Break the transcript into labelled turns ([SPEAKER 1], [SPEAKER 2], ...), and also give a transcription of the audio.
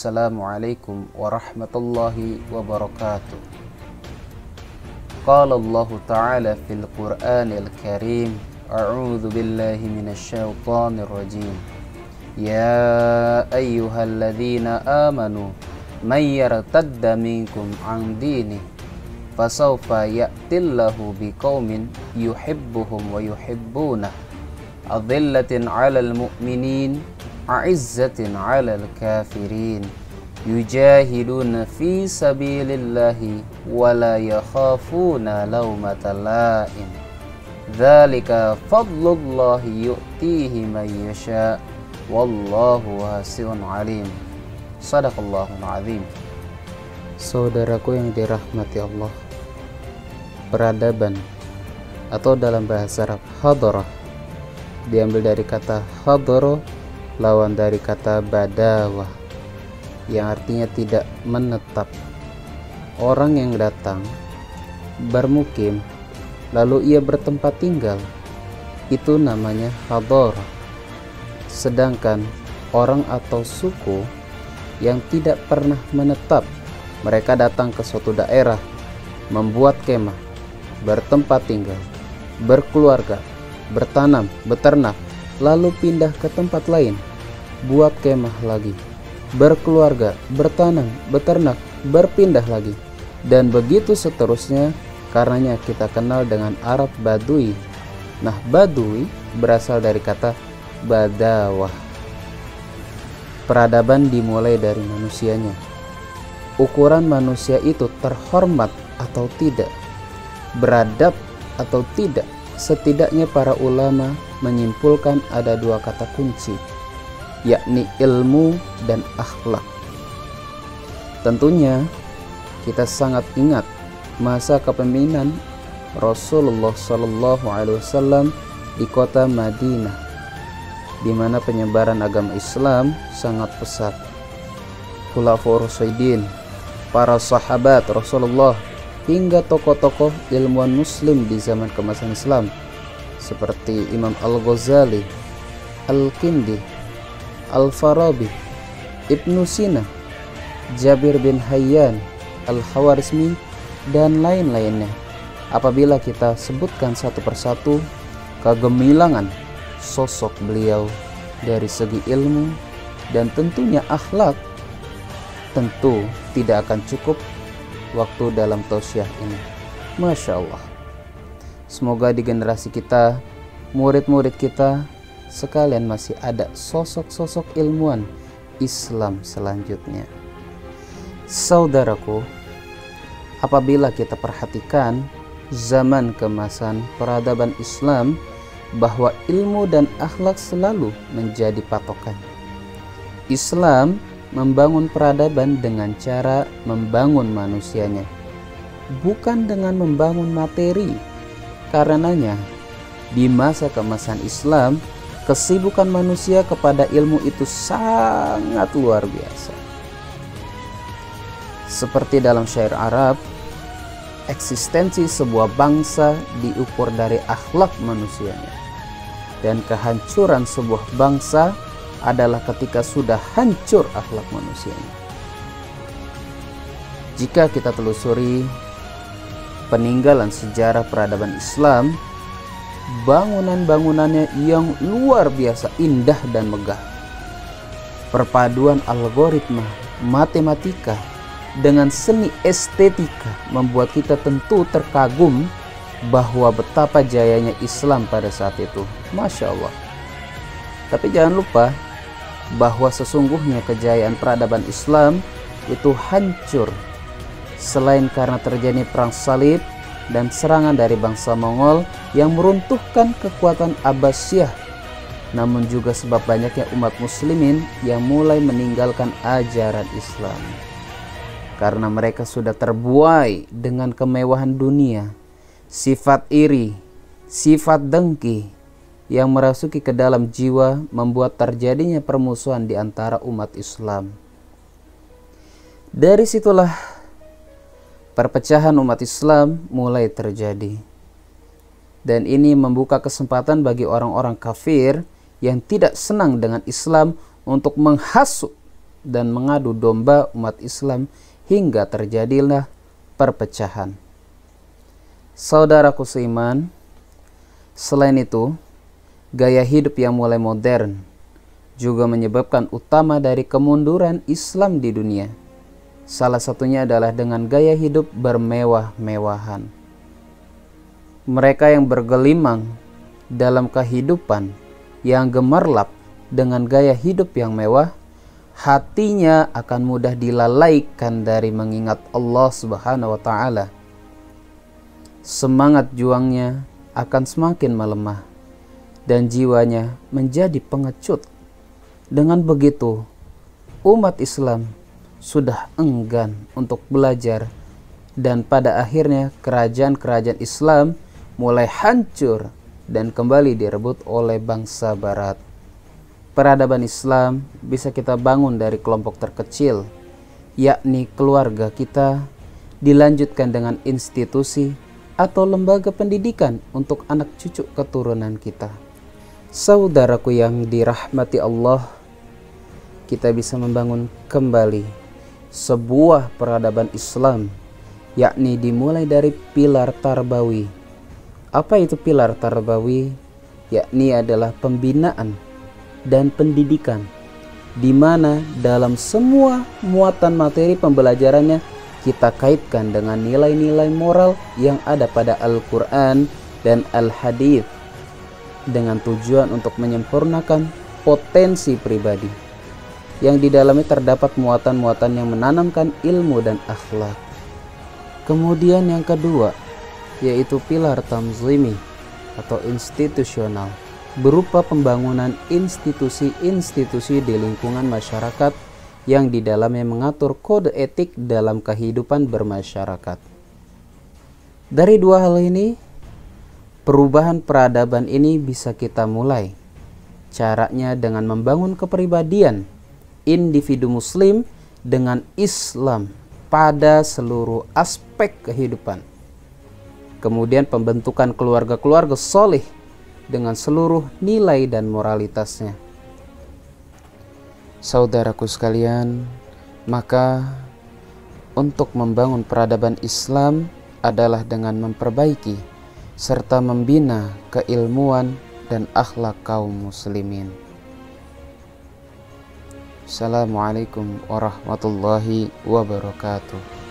[SPEAKER 1] Assalamualaikum warahmatullahi wabarakatuh. Qala Allah Ta'ala fil Qur'anil Karim, A'udzu billahi minasyaitonir rajim. Ya ayyuhalladzina amanu may yartadda minkum an dinihi fasawfa ya'tillahu biqaumin yuhibbuhum wa yuhibbunah adzillatin 'alal mu'minin a'izzatin 'alal kafirin yujahiduna fi sabilillahi wa la yakhafuna lawmata la'im dzalika fadlullahi yu'tihi man yasha wallahu wasi'un 'alim. Shadaqallahul azim. Saudaraku yang dirahmati Allah, peradaban atau dalam bahasa Arab hadarah diambil dari kata hadara, lawan dari kata badawah, yang artinya tidak menetap. Orang yang datang bermukim lalu ia bertempat tinggal, itu namanya hadarah. Sedangkan orang atau suku yang tidak pernah menetap, mereka datang ke suatu daerah, membuat kemah, bertempat tinggal, berkeluarga, bertanam, beternak, lalu pindah ke tempat lain, buat kemah lagi, berkeluarga, bertanam, beternak, berpindah lagi, dan begitu seterusnya. Karenanya kita kenal dengan Arab Badui. Nah, Badui berasal dari kata badawah. Peradaban dimulai dari manusianya. Ukuran manusia itu terhormat atau tidak, beradab atau tidak, setidaknya para ulama menyimpulkan ada dua kata kunci, yakni ilmu dan akhlak. Tentunya kita sangat ingat masa kepemimpinan Rasulullah SAW di kota Madinah, di mana penyebaran agama Islam sangat pesat. Khulafaur Rasyidin, para sahabat Rasulullah, hingga tokoh-tokoh ilmuwan muslim di zaman kemasan Islam seperti Imam Al-Ghazali, Al-Kindi, Al-Farabi, Ibnu Sina, Jabir bin Hayyan, Al-Khawarizmi, dan lain-lainnya. Apabila kita sebutkan satu persatu kegemilangan sosok beliau dari segi ilmu dan tentunya akhlak, tentu tidak akan cukup waktu dalam tausiah ini. Masya Allah. Semoga di generasi kita, murid-murid kita sekalian masih ada sosok-sosok ilmuwan Islam selanjutnya. Saudaraku, apabila kita perhatikan zaman kemasan peradaban Islam, bahwa ilmu dan akhlak selalu menjadi patokan. Islam membangun peradaban dengan cara membangun manusianya, bukan dengan membangun materi. Karenanya, di masa kemasan Islam, kesibukan manusia kepada ilmu itu sangat luar biasa. Seperti dalam syair Arab, eksistensi sebuah bangsa diukur dari akhlak manusianya. Dan kehancuran sebuah bangsa adalah ketika sudah hancur akhlak manusianya. Jika kita telusuri peninggalan sejarah peradaban Islam, bangunan-bangunannya yang luar biasa indah dan megah. Perpaduan algoritma, matematika, dengan seni estetika membuat kita tentu terkagum bahwa betapa jayanya Islam pada saat itu. Masya Allah. Tapi jangan lupa bahwa sesungguhnya kejayaan peradaban Islam itu hancur selain karena terjadi perang salib dan serangan dari bangsa Mongol yang meruntuhkan kekuatan Abbasiyah, namun juga sebab banyaknya umat muslimin yang mulai meninggalkan ajaran Islam karena mereka sudah terbuai dengan kemewahan dunia, sifat iri, sifat dengki yang merasuki ke dalam jiwa, membuat terjadinya permusuhan di antara umat Islam. Dari situlah perpecahan umat Islam mulai terjadi. Dan ini membuka kesempatan bagi orang-orang kafir yang tidak senang dengan Islam untuk menghasut dan mengadu domba umat Islam hingga terjadilah perpecahan. Saudaraku seiman, selain itu, gaya hidup yang mulai modern juga menyebabkan utama dari kemunduran Islam di dunia. Salah satunya adalah dengan gaya hidup bermewah-mewahan. Mereka yang bergelimang dalam kehidupan yang gemerlap dengan gaya hidup yang mewah, hatinya akan mudah dilalaikan dari mengingat Allah Subhanahu wa Ta'ala. Semangat juangnya akan semakin melemah dan jiwanya menjadi pengecut. Dengan begitu, umat Islam sudah enggan untuk belajar, dan pada akhirnya kerajaan-kerajaan Islam mulai hancur dan kembali direbut oleh bangsa Barat. Peradaban Islam bisa kita bangun dari kelompok terkecil, yakni keluarga kita, dilanjutkan dengan institusi atau lembaga pendidikan untuk anak cucu keturunan kita. Saudaraku yang dirahmati Allah, kita bisa membangun kembali sebuah peradaban Islam, yakni dimulai dari pilar tarbawi. Apa itu pilar tarbawi? Yakni adalah pembinaan dan pendidikan, di mana dalam semua muatan materi pembelajarannya kita kaitkan dengan nilai-nilai moral yang ada pada Al-Quran dan Al-Hadith, dengan tujuan untuk menyempurnakan potensi pribadi, yang di dalamnya terdapat muatan-muatan yang menanamkan ilmu dan akhlak. Kemudian yang kedua, yaitu pilar tamzimi atau institusional, berupa pembangunan institusi-institusi di lingkungan masyarakat yang di dalamnya mengatur kode etik dalam kehidupan bermasyarakat. Dari dua hal ini, perubahan peradaban ini bisa kita mulai. Caranya dengan membangun kepribadian individu muslim dengan Islam pada seluruh aspek kehidupan. Kemudian pembentukan keluarga-keluarga soleh dengan seluruh nilai dan moralitasnya. Saudaraku sekalian, maka untuk membangun peradaban Islam adalah dengan memperbaiki serta membina keilmuan dan akhlak kaum muslimin. Assalamualaikum warahmatullahi wabarakatuh.